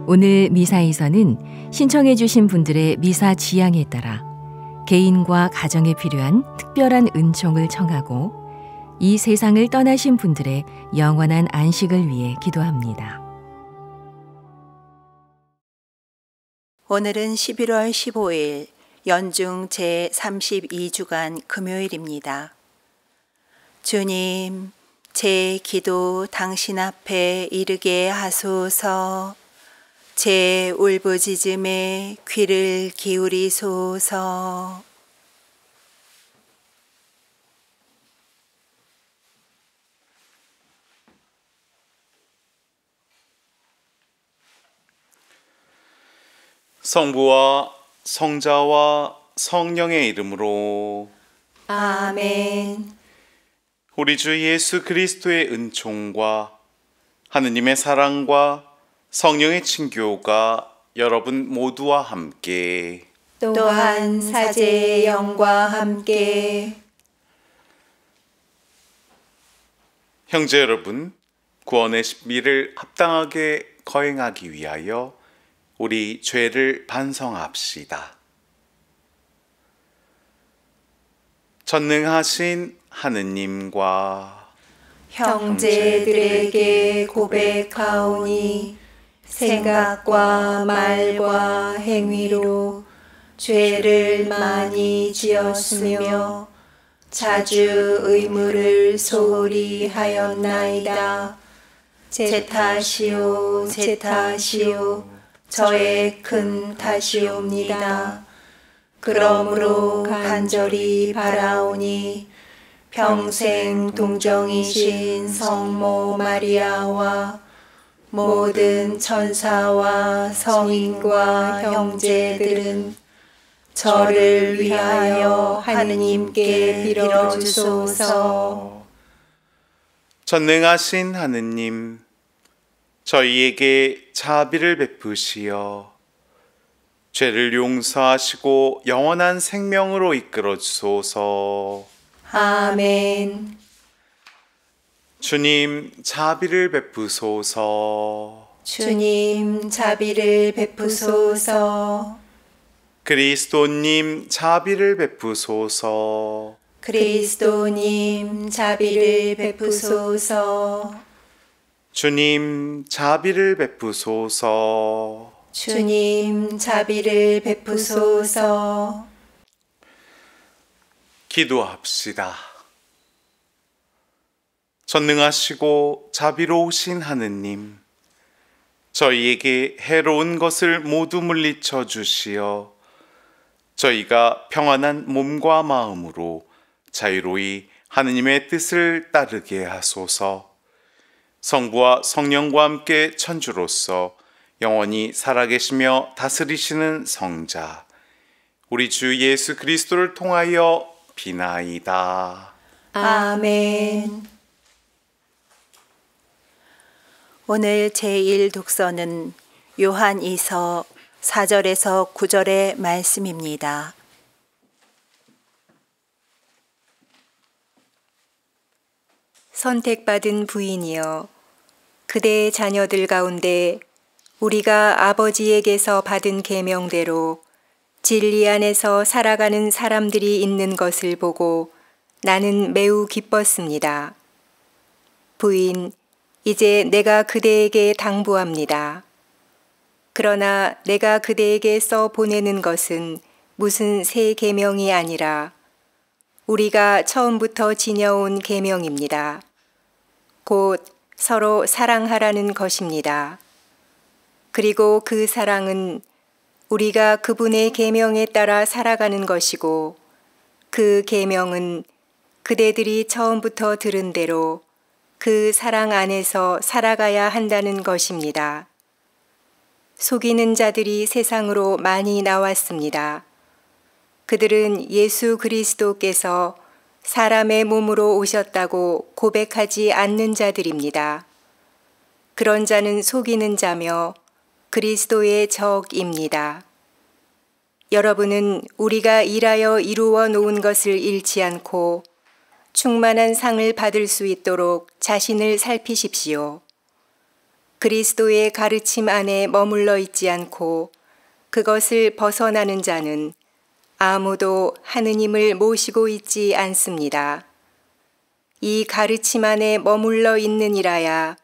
오늘 미사에서는 신청해 주신 분들의 미사 지향에 따라 개인과 가정에 필요한 특별한 은총을 청하고 이 세상을 떠나신 분들의 영원한 안식을 위해 기도합니다. 오늘은 11월 15일 연중 제32주간 금요일입니다. 주님, 제 기도 당신 앞에 이르게 하소서. 제 울부짖음에 귀를 기울이소서. 성부와 성자와 성령의 이름으로 아멘. 우리 주 예수 그리스도의 은총과 하느님의 사랑과 성령의 친교가 여러분 모두와 함께 또한 사제의 영과 함께. 형제 여러분, 구원의 신비를 합당하게 거행하기 위하여 우리 죄를 반성합시다. 전능하신 하느님과 형제들에게 고백하오니 생각과 말과 행위로 죄를 많이 지었으며 자주 의무를 소홀히 하였나이다. 제 탓이요, 제 탓이요, 저의 큰 탓이옵니다. 그러므로 간절히 바라오니 평생 동정이신 성모 마리아와 모든 천사와 성인과 형제들은 저를 위하여 하느님께 빌어주소서. 전능하신 하느님, 저희에게 자비를 베푸시어 죄를 용서하시고 영원한 생명으로 이끌어 주소서. 아멘. 주님, 자비를 베푸소서. 주님, 자비를 베푸소서. 그리스도님, 자비를 베푸소서. 그리스도님, 자비를 베푸소서. 주님, 자비를 베푸소서. 주님, 자비를 베푸소서. 기도합시다. 전능하시고 자비로우신 하느님, 저희에게 해로운 것을 모두 물리쳐 주시어 저희가 평안한 몸과 마음으로 자유로이 하느님의 뜻을 따르게 하소서. 성부와 성령과 함께 천주로서 영원히 살아계시며 다스리시는 성자 우리 주 예수 그리스도를 통하여 비나이다. 아멘. 오늘 제1독서는 요한 2서 4절에서 9절의 말씀입니다. 선택받은 부인이여, 그대의 자녀들 가운데 우리가 아버지에게서 받은 계명대로 진리 안에서 살아가는 사람들이 있는 것을 보고 나는 매우 기뻤습니다. 부인, 이제 내가 그대에게 당부합니다. 그러나 내가 그대에게 써 보내는 것은 무슨 새 계명이 아니라 우리가 처음부터 지녀온 계명입니다. 곧 서로 사랑하라는 것입니다. 그리고 그 사랑은 우리가 그분의 계명에 따라 살아가는 것이고 그 계명은 그대들이 처음부터 들은 대로 그 사랑 안에서 살아가야 한다는 것입니다. 속이는 자들이 세상으로 많이 나왔습니다. 그들은 예수 그리스도께서 사람의 몸으로 오셨다고 고백하지 않는 자들입니다. 그런 자는 속이는 자며 그리스도의 적입니다. 여러분은 우리가 일하여 이루어 놓은 것을 잃지 않고 충만한 상을 받을 수 있도록 자신을 살피십시오. 그리스도의 가르침 안에 머물러 있지 않고 그것을 벗어나는 자는 아무도 하느님을 모시고 있지 않습니다. 이 가르침 안에 머물러 있느니라야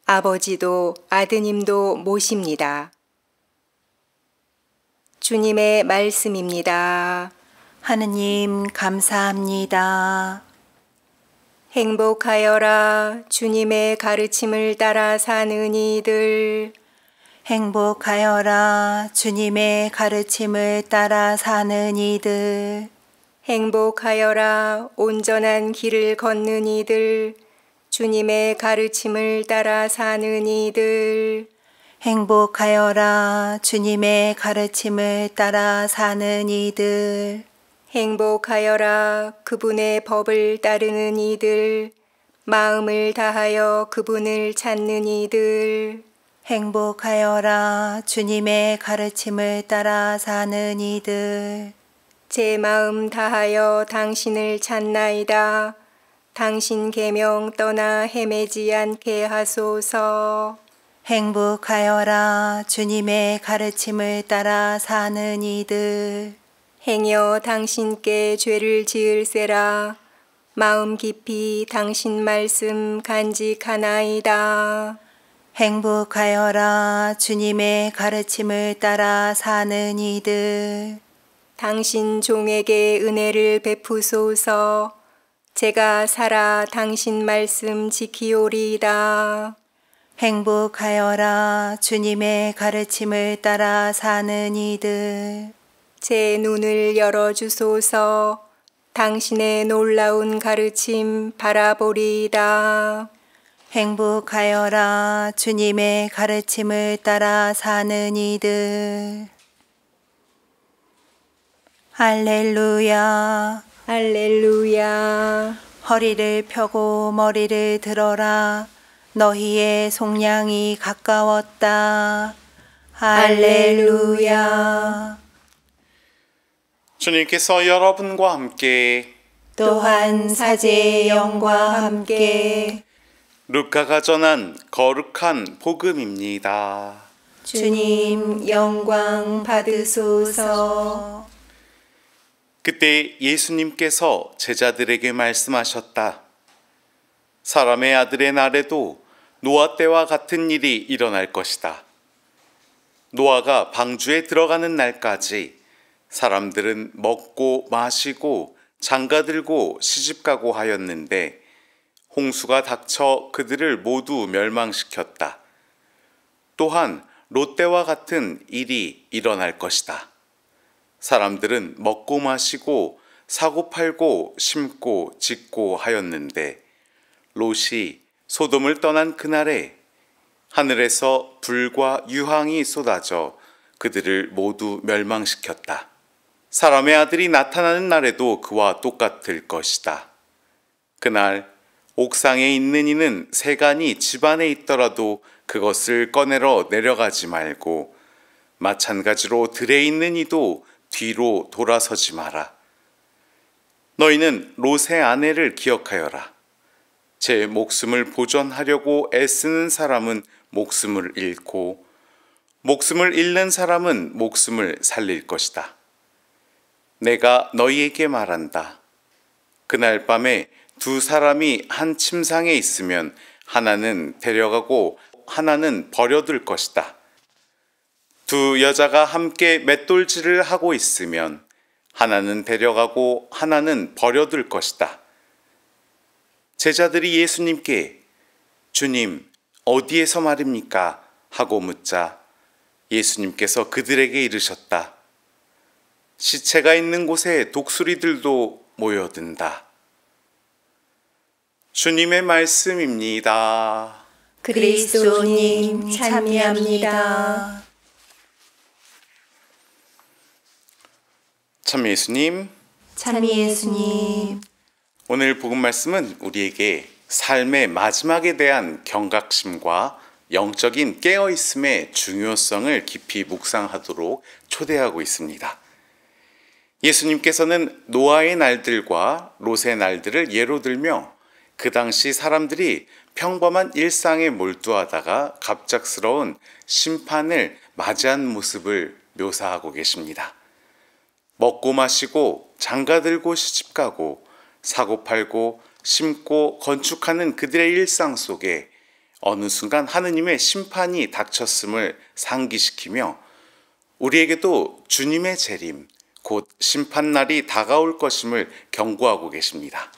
아버지도 아드님도 모십니다. 주님의 말씀입니다. 하느님 감사합니다. 행복하여라 주님의 가르침을 따라 사는 이들. 행복하여라 주님의 가르침을 따라 사는 이들. 행복하여라 온전한 길을 걷는 이들. 주님의 가르침을 따라 사는 이들. 행복하여라 주님의 가르침을 따라 사는 이들. 행복하여라 그분의 법을 따르는 이들. 마음을 다하여 그분을 찾는 이들. 행복하여라 주님의 가르침을 따라 사는 이들. 제 마음 다하여 당신을 찾나이다. 당신 계명 떠나 헤매지 않게 하소서. 행복하여라 주님의 가르침을 따라 사는 이들. 행여 당신께 죄를 지을세라. 마음 깊이 당신 말씀 간직하나이다. 행복하여라 주님의 가르침을 따라 사는 이들. 당신 종에게 은혜를 베푸소서. 제가 살아 당신 말씀 지키오리이다. 행복하여라 주님의 가르침을 따라 사는 이들. 제 눈을 열어주소서. 당신의 놀라운 가르침 바라보리이다. 행복하여라 주님의 가르침을 따라 사는 이들. 할렐루야. 할렐루야. 허리를 펴고 머리를 들어라. 너희의 속량이 가까웠다. 할렐루야. 주님께서 여러분과 함께 또한 사제의 영과 함께 루카가 전한 거룩한 복음입니다. 주님 영광 받으소서. 그때 예수님께서 제자들에게 말씀하셨다. 사람의 아들의 날에도 노아 때와 같은 일이 일어날 것이다. 노아가 방주에 들어가는 날까지 사람들은 먹고 마시고 장가들고 시집가고 하였는데 홍수가 닥쳐 그들을 모두 멸망시켰다. 또한 롯 때와 같은 일이 일어날 것이다. 사람들은 먹고 마시고 사고 팔고 심고 짓고 하였는데 롯이 소돔을 떠난 그날에 하늘에서 불과 유황이 쏟아져 그들을 모두 멸망시켰다. 사람의 아들이 나타나는 날에도 그와 똑같을 것이다. 그날 옥상에 있는 이는 세간이 집안에 있더라도 그것을 꺼내러 내려가지 말고 마찬가지로 들에 있는 이도 뒤로 돌아서지 마라. 너희는 롯의 아내를 기억하여라. 제 목숨을 보존하려고 애쓰는 사람은 목숨을 잃고 목숨을 잃는 사람은 목숨을 살릴 것이다. 내가 너희에게 말한다. 그날 밤에 두 사람이 한 침상에 있으면 하나는 데려가고 하나는 버려둘 것이다. 두 여자가 함께 맷돌질을 하고 있으면 하나는 데려가고 하나는 버려둘 것이다. 제자들이 예수님께 주님 어디에서 말입니까? 하고 묻자 예수님께서 그들에게 이르셨다. 시체가 있는 곳에 독수리들도 모여든다. 주님의 말씀입니다. 그리스도님 찬미합니다. 참 예수님, 찬미 예수님. 오늘 복음 말씀은 우리에게 삶의 마지막에 대한 경각심과 영적인 깨어있음의 중요성을 깊이 묵상하도록 초대하고 있습니다. 예수님께서는 노아의 날들과 롯의 날들을 예로 들며 그 당시 사람들이 평범한 일상에 몰두하다가 갑작스러운 심판을 맞이한 모습을 묘사하고 계십니다. 먹고 마시고 장가들고 시집가고 사고 팔고 심고 건축하는 그들의 일상 속에 어느 순간 하느님의 심판이 닥쳤음을 상기시키며 우리에게도 주님의 재림, 곧 심판날이 다가올 것임을 경고하고 계십니다.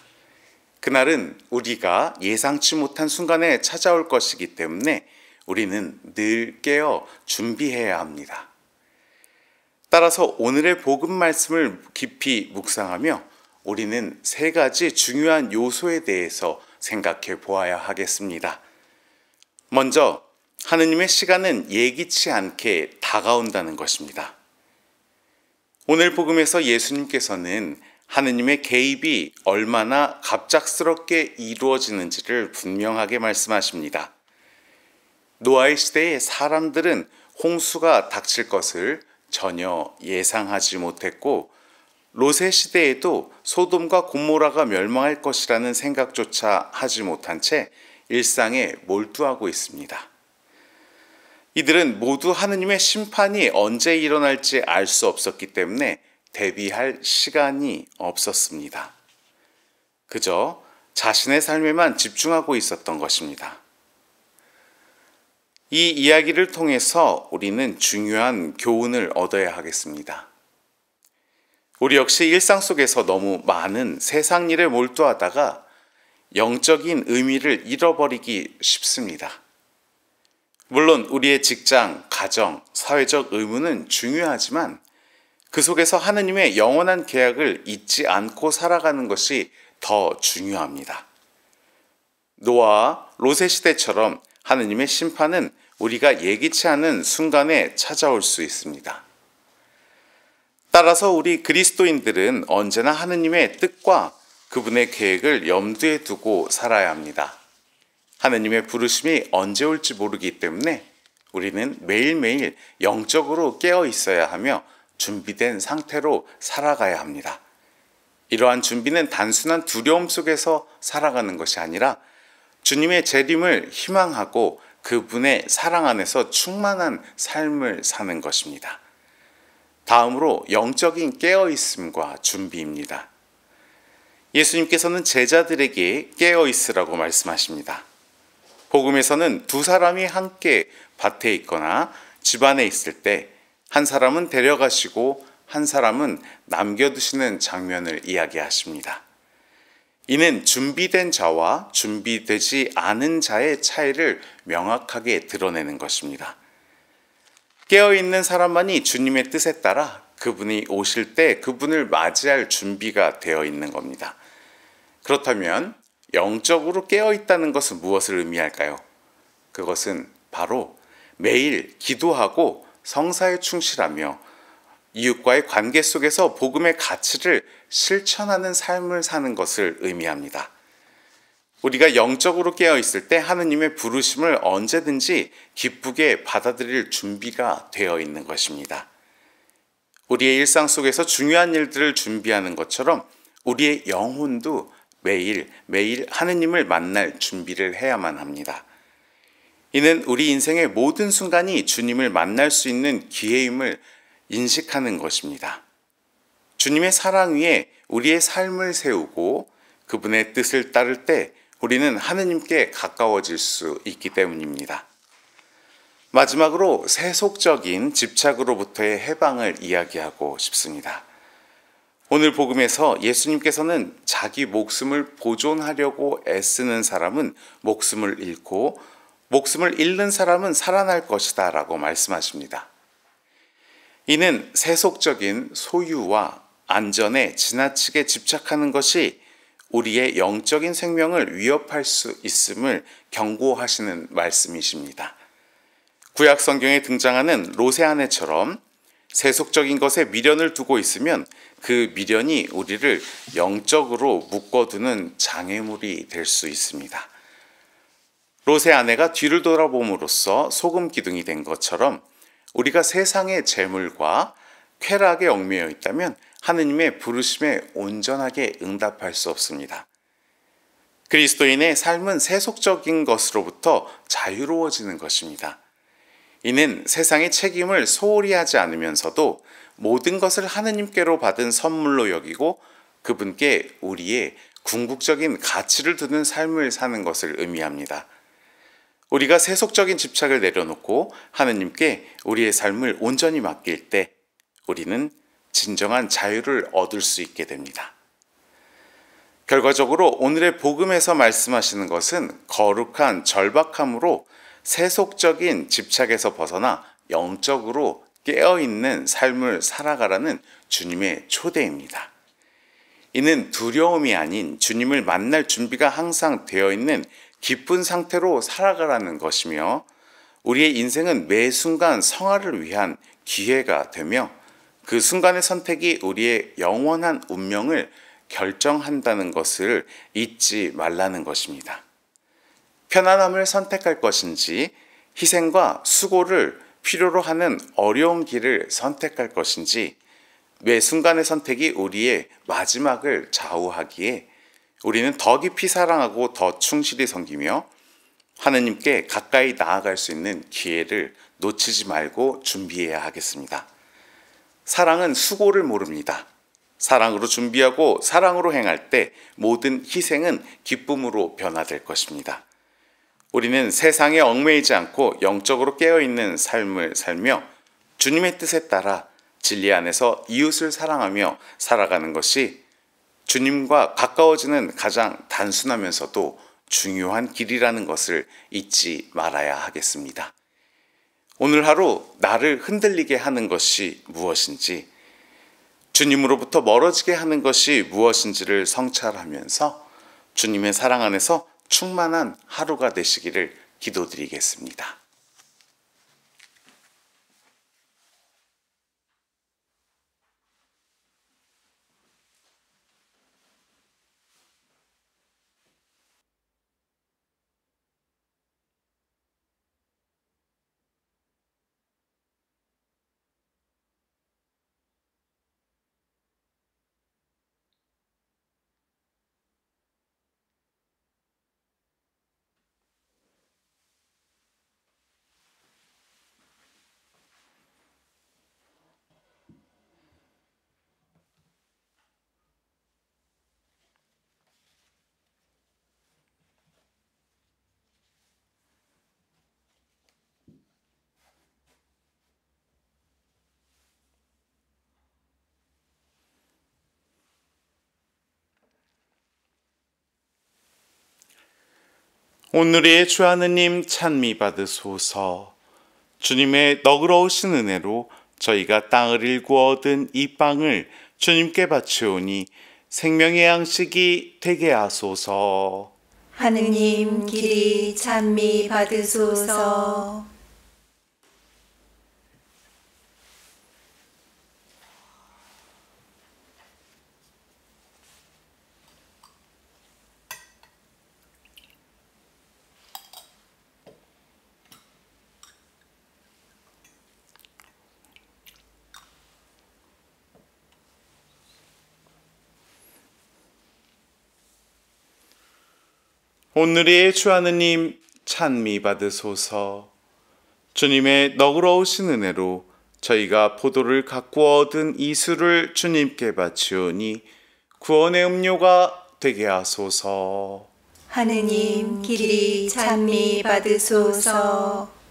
그날은 우리가 예상치 못한 순간에 찾아올 것이기 때문에 우리는 늘 깨어 준비해야 합니다. 따라서 오늘의 복음 말씀을 깊이 묵상하며 우리는 세 가지 중요한 요소에 대해서 생각해 보아야 하겠습니다. 먼저 하느님의 시간은 예기치 않게 다가온다는 것입니다. 오늘 복음에서 예수님께서는 하느님의 개입이 얼마나 갑작스럽게 이루어지는지를 분명하게 말씀하십니다. 노아의 시대에 사람들은 홍수가 닥칠 것을 전혀 예상하지 못했고 롯의 시대에도 소돔과 고모라가 멸망할 것이라는 생각조차 하지 못한 채 일상에 몰두하고 있습니다. 이들은 모두 하느님의 심판이 언제 일어날지 알 수 없었기 때문에 대비할 시간이 없었습니다. 그저 자신의 삶에만 집중하고 있었던 것입니다. 이 이야기를 통해서 우리는 중요한 교훈을 얻어야 하겠습니다. 우리 역시 일상 속에서 너무 많은 세상 일에 몰두하다가 영적인 의미를 잃어버리기 쉽습니다. 물론 우리의 직장, 가정, 사회적 의무는 중요하지만 그 속에서 하느님의 영원한 계약을 잊지 않고 살아가는 것이 더 중요합니다. 노아와 롯의 시대처럼 하느님의 심판은 우리가 예기치 않은 순간에 찾아올 수 있습니다. 따라서 우리 그리스도인들은 언제나 하느님의 뜻과 그분의 계획을 염두에 두고 살아야 합니다. 하느님의 부르심이 언제 올지 모르기 때문에 우리는 매일매일 영적으로 깨어 있어야 하며 준비된 상태로 살아가야 합니다. 이러한 준비는 단순한 두려움 속에서 살아가는 것이 아니라 주님의 재림을 희망하고 그분의 사랑 안에서 충만한 삶을 사는 것입니다. 다음으로 영적인 깨어있음과 준비입니다. 예수님께서는 제자들에게 깨어있으라고 말씀하십니다. 복음에서는 두 사람이 함께 밭에 있거나 집안에 있을 때 한 사람은 데려가시고 한 사람은 남겨두시는 장면을 이야기하십니다. 이는 준비된 자와 준비되지 않은 자의 차이를 명확하게 드러내는 것입니다. 깨어있는 사람만이 주님의 뜻에 따라 그분이 오실 때 그분을 맞이할 준비가 되어 있는 겁니다. 그렇다면 영적으로 깨어있다는 것은 무엇을 의미할까요? 그것은 바로 매일 기도하고 성사에 충실하며 이웃과의 관계 속에서 복음의 가치를 실천하는 삶을 사는 것을 의미합니다. 우리가 영적으로 깨어있을 때 하느님의 부르심을 언제든지 기쁘게 받아들일 준비가 되어 있는 것입니다. 우리의 일상 속에서 중요한 일들을 준비하는 것처럼 우리의 영혼도 매일 하느님을 만날 준비를 해야만 합니다. 이는 우리 인생의 모든 순간이 주님을 만날 수 있는 기회임을 인식하는 것입니다. 주님의 사랑 위에 우리의 삶을 세우고 그분의 뜻을 따를 때 우리는 하느님께 가까워질 수 있기 때문입니다. 마지막으로 세속적인 집착으로부터의 해방을 이야기하고 싶습니다. 오늘 복음에서 예수님께서는 자기 목숨을 보존하려고 애쓰는 사람은 목숨을 잃고 목숨을 잃는 사람은 살아날 것이다 라고 말씀하십니다. 이는 세속적인 소유와 안전에 지나치게 집착하는 것이 우리의 영적인 생명을 위협할 수 있음을 경고하시는 말씀이십니다. 구약 성경에 등장하는 롯의 아내처럼 세속적인 것에 미련을 두고 있으면 그 미련이 우리를 영적으로 묶어두는 장애물이 될 수 있습니다. 롯의 아내가 뒤를 돌아봄으로써 소금 기둥이 된 것처럼 우리가 세상의 재물과 쾌락에 얽매여 있다면 하느님의 부르심에 온전하게 응답할 수 없습니다. 그리스도인의 삶은 세속적인 것으로부터 자유로워지는 것입니다. 이는 세상의 책임을 소홀히 하지 않으면서도 모든 것을 하느님께로 받은 선물로 여기고 그분께 우리의 궁극적인 가치를 두는 삶을 사는 것을 의미합니다. 우리가 세속적인 집착을 내려놓고 하느님께 우리의 삶을 온전히 맡길 때 우리는 진정한 자유를 얻을 수 있게 됩니다. 결과적으로 오늘의 복음에서 말씀하시는 것은 거룩한 절박함으로 세속적인 집착에서 벗어나 영적으로 깨어있는 삶을 살아가라는 주님의 초대입니다. 이는 두려움이 아닌 주님을 만날 준비가 항상 되어 있는 기쁜 상태로 살아가라는 것이며 우리의 인생은 매 순간 성화를 위한 기회가 되며 그 순간의 선택이 우리의 영원한 운명을 결정한다는 것을 잊지 말라는 것입니다. 편안함을 선택할 것인지 희생과 수고를 필요로 하는 어려운 길을 선택할 것인지 매 순간의 선택이 우리의 마지막을 좌우하기에 우리는 더 깊이 사랑하고 더 충실히 섬기며 하느님께 가까이 나아갈 수 있는 기회를 놓치지 말고 준비해야 하겠습니다. 사랑은 수고를 모릅니다. 사랑으로 준비하고 사랑으로 행할 때 모든 희생은 기쁨으로 변화될 것입니다. 우리는 세상에 얽매이지 않고 영적으로 깨어있는 삶을 살며 주님의 뜻에 따라 진리 안에서 이웃을 사랑하며 살아가는 것이 주님과 가까워지는 가장 단순하면서도 중요한 길이라는 것을 잊지 말아야 하겠습니다. 오늘 하루 나를 흔들리게 하는 것이 무엇인지, 주님으로부터 멀어지게 하는 것이 무엇인지를 성찰하면서 주님의 사랑 안에서 충만한 하루가 되시기를 기도드리겠습니다. 오늘의 주 하느님 찬미 받으소서. 주님의 너그러우신 은혜로 저희가 땅을 일구어 얻은 이 빵을 주님께 바치오니 생명의 양식이 되게 하소서. 하느님 길이 찬미 받으소서. 오늘의 주 하느님 찬미 받으소서. 주님의 너그러우신 은혜로 저희가 포도를 가꾸어 얻은 이 술을 주님께 바치오니 구원의 음료가 되게 하소서. 하느님 길이 찬미 받으소서.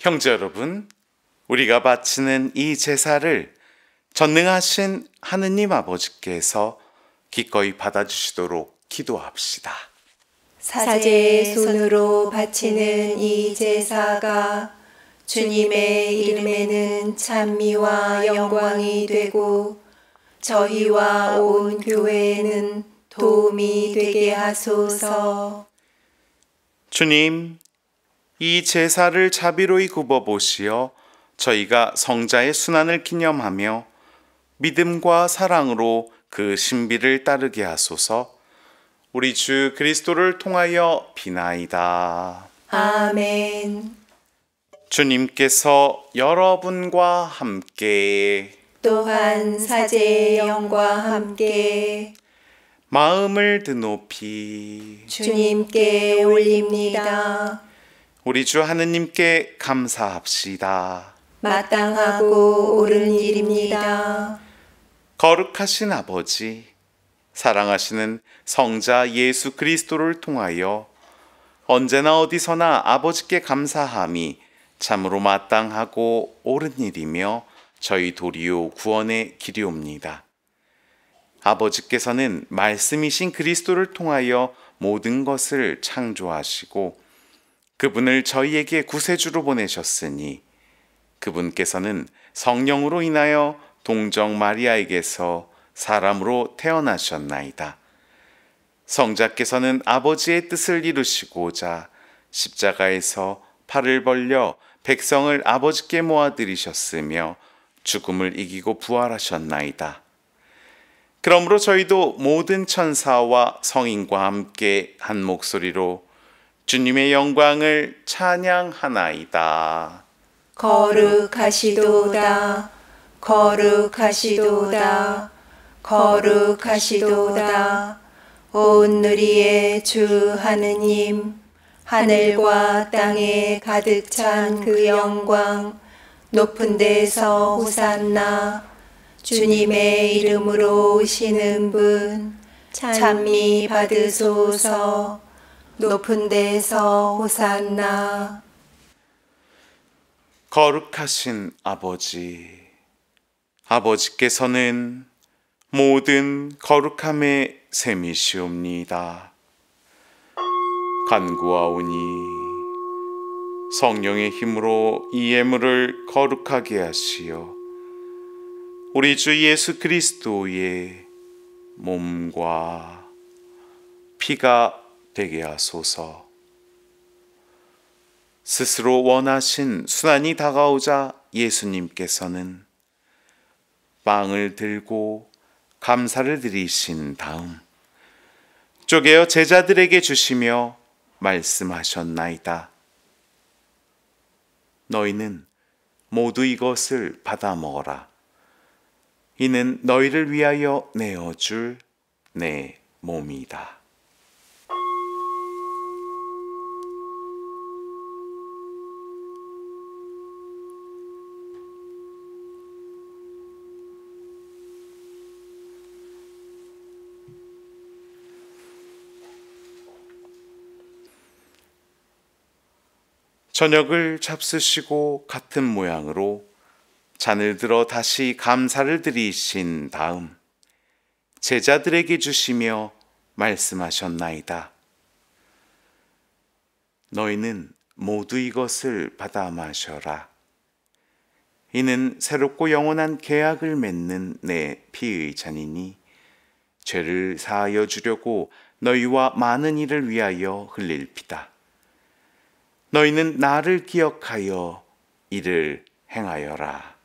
형제 여러분, 우리가 바치는 이 제사를 전능하신 하느님 아버지께서 기꺼이 받아주시도록 기도합시다. 사제의 손으로 바치는 이 제사가 주님의 이름에는 찬미와 영광이 되고 저희와 온 교회에는 도움이 되게 하소서. 주님, 이 제사를 자비로이 굽어 보시어 저희가 성자의 순환을 기념하며 믿음과 사랑으로 그 신비를 따르게 하소서. 우리 주 그리스도를 통하여 비나이다. 아멘. 주님께서 여러분과 함께 또한 사제의 영과 함께 마음을 드높이 주님께 올립니다. 우리 주 하느님께 감사합시다. 마땅하고 옳은 일입니다. 거룩하신 아버지, 사랑하시는 성자 예수 그리스도를 통하여 언제나 어디서나 아버지께 감사함이 참으로 마땅하고 옳은 일이며 저희 도리요 구원의 길이옵니다. 아버지께서는 말씀이신 그리스도를 통하여 모든 것을 창조하시고 그분을 저희에게 구세주로 보내셨으니 그분께서는 성령으로 인하여 동정 마리아에게서 사람으로 태어나셨나이다. 성자께서는 아버지의 뜻을 이루시고자 십자가에서 팔을 벌려 백성을 아버지께 모아들이셨으며 죽음을 이기고 부활하셨나이다. 그러므로 저희도 모든 천사와 성인과 함께 한 목소리로 주님의 영광을 찬양하나이다. 거룩하시도다. 거룩하시도다. 거룩하시도다. 온 누리의 주 하느님, 하늘과 땅에 가득 찬 그 영광, 높은 데서 호산나. 주님의 이름으로 오시는 분, 찬미 받으소서. 높은 데서 호산나. 거룩하신 아버지, 아버지께서는 모든 거룩함의 셈이시옵니다. 간구하오니 성령의 힘으로 이 예물을 거룩하게 하시어 우리 주 예수 그리스도의 몸과 피가 되게 하소서. 스스로 원하신 순환이 다가오자 예수님께서는 빵을 들고 감사를 드리신 다음 쪼개어 제자들에게 주시며 말씀하셨나이다. 너희는 모두 이것을 받아 먹어라. 이는 너희를 위하여 내어줄 내 몸이다. 저녁을 잡수시고 같은 모양으로 잔을 들어 다시 감사를 드리신 다음 제자들에게 주시며 말씀하셨나이다. 너희는 모두 이것을 받아 마셔라. 이는 새롭고 영원한 계약을 맺는 내 피의 잔이니 죄를 사하여 주려고 너희와 많은 이를 위하여 흘릴 피다. 너희는 나를 기억하여 이를 행하여라.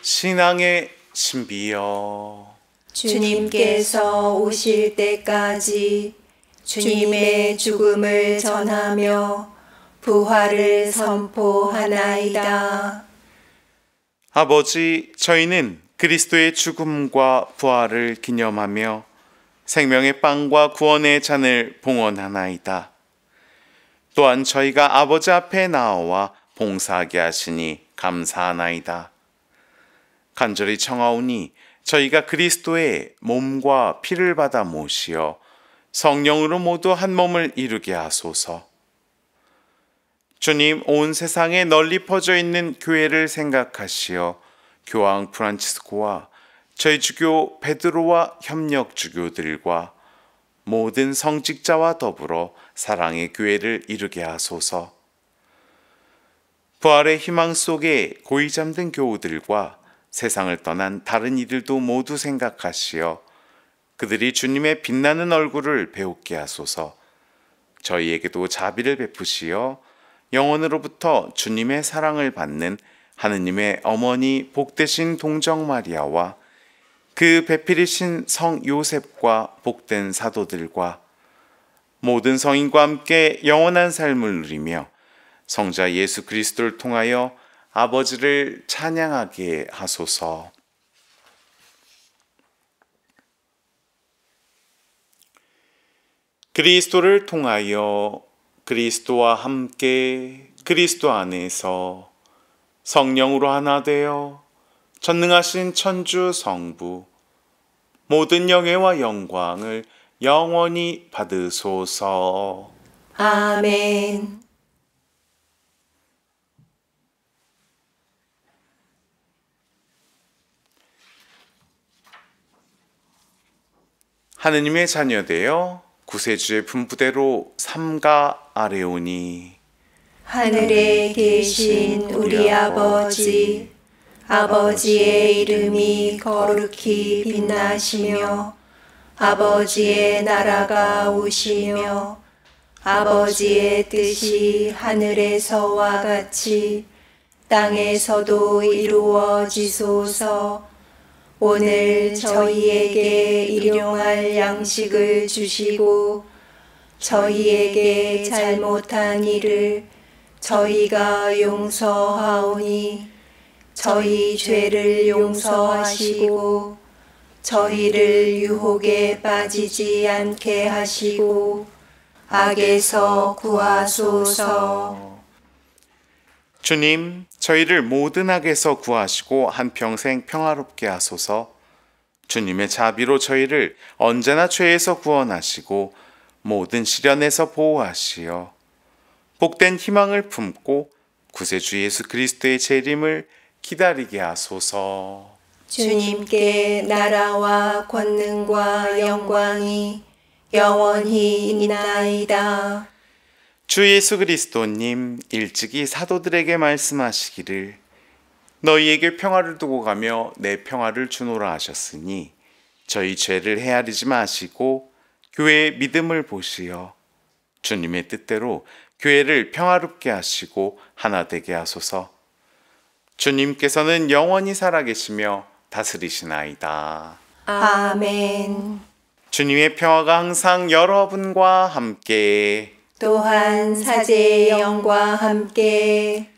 신앙의 신비여, 주님께서 오실 때까지 주님의 죽음을 전하며 부활을 선포하나이다. 아버지, 저희는 그리스도의 죽음과 부활을 기념하며 생명의 빵과 구원의 잔을 봉헌하나이다. 또한 저희가 아버지 앞에 나와 봉사하게 하시니 감사하나이다. 간절히 청하오니 저희가 그리스도의 몸과 피를 받아 모시어 성령으로 모두 한 몸을 이루게 하소서. 주님, 온 세상에 널리 퍼져 있는 교회를 생각하시어 교황 프란치스코와 저희 주교 베드로와 협력 주교들과 모든 성직자와 더불어 사랑의 교회를 이루게 하소서. 부활의 희망 속에 고이 잠든 교우들과 세상을 떠난 다른 이들도 모두 생각하시어 그들이 주님의 빛나는 얼굴을 배우게 하소서. 저희에게도 자비를 베푸시어 영원으로부터 주님의 사랑을 받는 하느님의 어머니 복되신 동정 마리아와 그 배필이신 성 요셉과 복된 사도들과 모든 성인과 함께 영원한 삶을 누리며 성자 예수 그리스도를 통하여 아버지를 찬양하게 하소서. 그리스도를 통하여 그리스도와 함께 그리스도 안에서 성령으로 하나 되어 전능하신 천주 성부 모든 영예와 영광을 영원히 받으소서. 아멘. 하느님의 자녀되어 구세주의 분부대로 삼가 아뢰오니 하늘에 계신 우리 아버지, 아버지의 이름이 거룩히 빛나시며 아버지의 나라가 오시며 아버지의 뜻이 하늘에서와 같이 땅에서도 이루어지소서. 오늘 저희에게 일용할 양식을 주시고 저희에게 잘못한 일을 저희가 용서하오니 저희 죄를 용서하시고 저희를 유혹에 빠지지 않게 하시고 악에서 구하소서. 주님, 저희를 모든 악에서 구하시고 한평생 평화롭게 하소서. 주님의 자비로 저희를 언제나 죄에서 구원하시고 모든 시련에서 보호하시어 복된 희망을 품고 구세주 예수 그리스도의 재림을 기다리게 하소서. 주님께 나라와 권능과 영광이 영원히 있나이다. 주 예수 그리스도님, 일찍이 사도들에게 말씀하시기를 너희에게 평화를 두고 가며 내 평화를 주노라 하셨으니 저희 죄를 헤아리지 마시고 교회의 믿음을 보시어 주님의 뜻대로 교회를 평화롭게 하시고 하나 되게 하소서. 주님께서는 영원히 살아계시며 다스리시나이다. 아멘. 주님의 평화가 항상 여러분과 함께 또한 사제의 영과 함께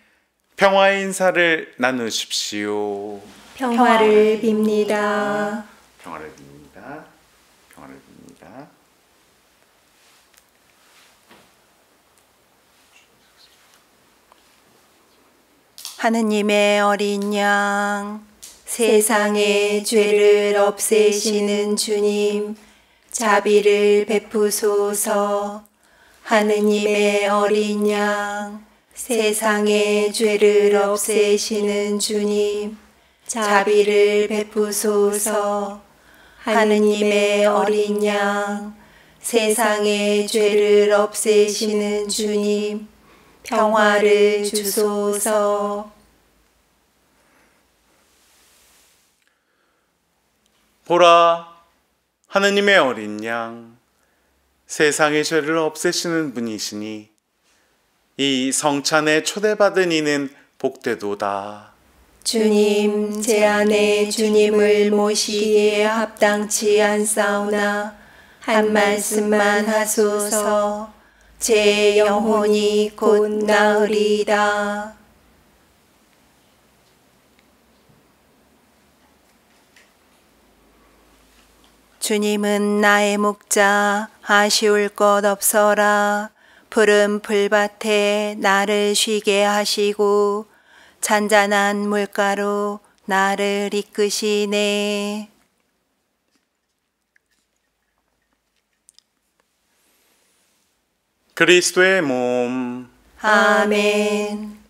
평화의 인사를 나누십시오. 평화를 빕니다. 평화를 빕니다. 평화를 빕니다. 하느님의 어린 양, 세상의 죄를 없애시는 주님, 자비를 베푸소서. 하느님의 어린 양, 세상의 죄를 없애시는 주님, 자비를 베푸소서. 하느님의 어린 양, 세상의 죄를 없애시는 주님, 평화를 주소서. 보라, 하느님의 어린 양, 세상의 죄를 없애시는 분이시니 이 성찬에 초대받은 이는 복되도다. 주님, 제 안에 주님을 모시기에 합당치 않사오나 한 말씀만 하소서. 제 영혼이 곧 나으리이다. 주님은 나의 목자, 아쉬울 것 없어라. 푸른 풀밭에 나를 쉬게 하시고 잔잔한 물가로 나를 이끄시네. 그리스도의 몸, 아멘.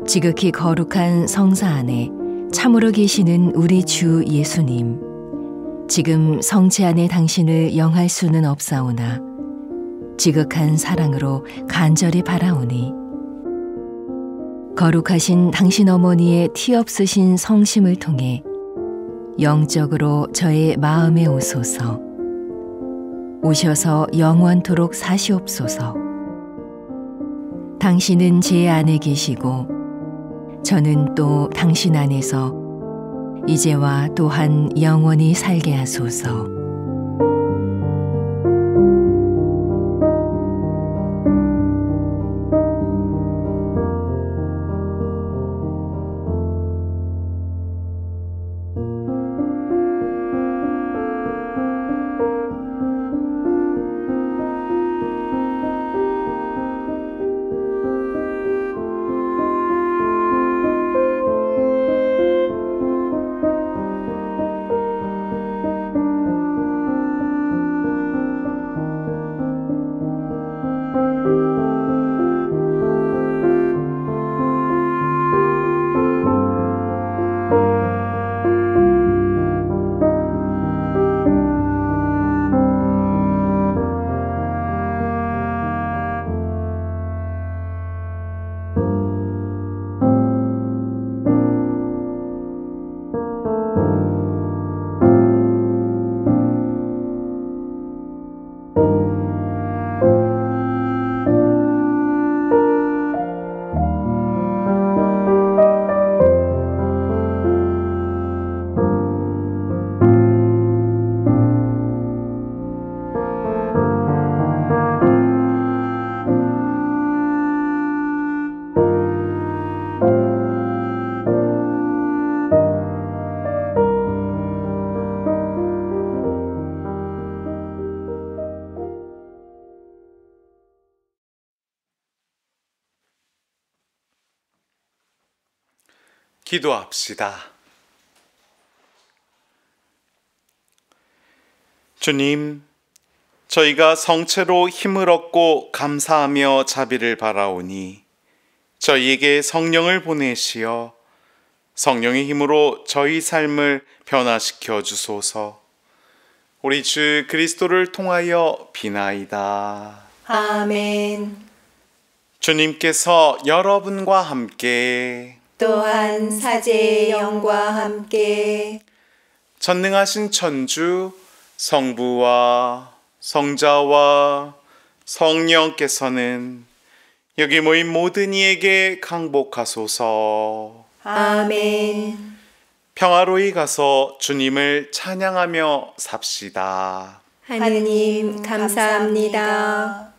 지극히 거룩한 성사 안에 참으로 계시는 우리 주 예수님, 지금 성체 안에 당신을 영할 수는 없사오나 지극한 사랑으로 간절히 바라오니 거룩하신 당신 어머니의 티 없으신 성심을 통해 영적으로 저의 마음에 오소서. 오셔서 영원토록 사시옵소서. 당신은 제 안에 계시고 저는 또 당신 안에서 이제와 또한 영원히 살게 하소서. 기도합시다. 주님, 저희가 성체로 힘을 얻고 감사하며 자비를 바라오니 저희에게 성령을 보내시어 성령의 힘으로 저희 삶을 변화시켜 주소서. 우리 주 그리스도를 통하여 비나이다. 아멘. 주님께서 여러분과 함께 또한 사제의 영과 함께 전능하신 천주 성부와 성자와 성령께서는 여기 모인 모든 이에게 강복하소서. 아멘. 평화로이 가서 주님을 찬양하며 삽시다. 하느님 감사합니다.